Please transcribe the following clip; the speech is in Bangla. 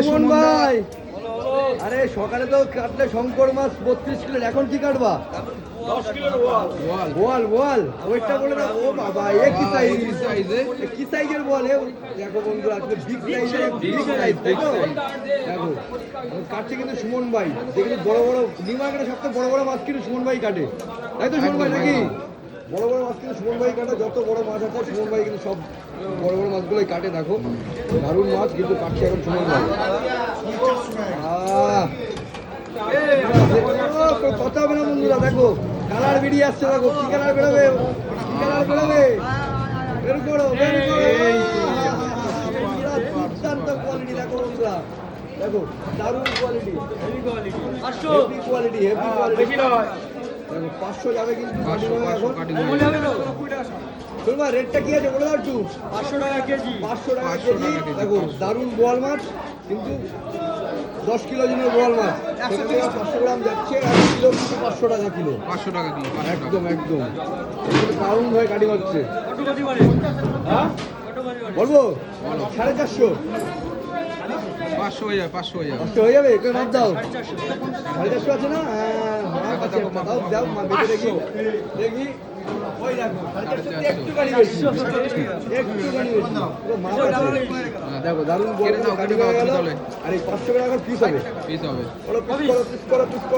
সুমন ভাই, আরে সকালে তো কাটলে শঙ্কর মাছ 32 কিলো, এখন কি কাটবা? 10 কিলোর বোয়াল। বোয়াল ওইটা বলে না। ও বাবা, এ কি সাইজ, কি সাইজের বোয়াল? দেখো বন্ধুরা, আজকে বিগ সাইজের, বিগ সাইজ, তাই তো? দেখো কাটছে কিন্তু সুমন ভাই। দেখলে বড় বড় নিউ মার্কেটে সবচেয়ে বড় বড় মাছ কিন্তু সুমন ভাই কাটে, তাই তো সুমন ভাই নাকি? বড় বড় মাছ কিন্তু সুমন ভাই কাটে, যত বড় মাছ আছে সুমন ভাই কিন্তু সব বড় বড় মাছগুলোই কাটে। দেখো দারুণ মাছ কিন্তু কাটছে এখন সুমন ভাই। কথা হবে না বন্ধুরা, দেখো কালার বেরিয়ে আসছে। দেখো কি কালার বেরোবে, কি কালার বেরোবে, বের করো বের করো। দুর্দান্ত কোয়ালিটি দেখো বন্ধুরা, দেখো দারুণ quality, heavy quality, heavy quality. দেখো 500 যাবে কিন্তু এখন। রেটটা কি আছে বলে দাও একটু। 500 টাকা কেজি, 500 টাকা কেজি। দেখো দারুণ বোয়াল মাছ, কিন্তু 10 কিলো জনের বোয়াল মাছ, 500 গ্রাম যাচ্ছে। 1 কিলো কিন্তু 500 টাকা কিলো, 500 টাকা কিলো। একদম একদম দারুণ ভাবে কাটি মারছে। হ্যাঁ বলবো 450, 500 হয়ে যাবে, 500 হয়ে যাবে। 500 হয়ে যাবে। একটু মাপ দাও। 450 আছে না? হ্যাঁ মাপ আছে, দাও দাও মাপ বেঁধে দেখি দেখি। ওই দেখো 450 একটুখানি বেশি, একটুখানি বেশি, পুরো মাপ আছে। দেখো দারুণ বড় কাটি হয়ে গেল। আর এই 500 টাকা পিস হবে, পিস হবে। পিস করো পিস করো পিস করো।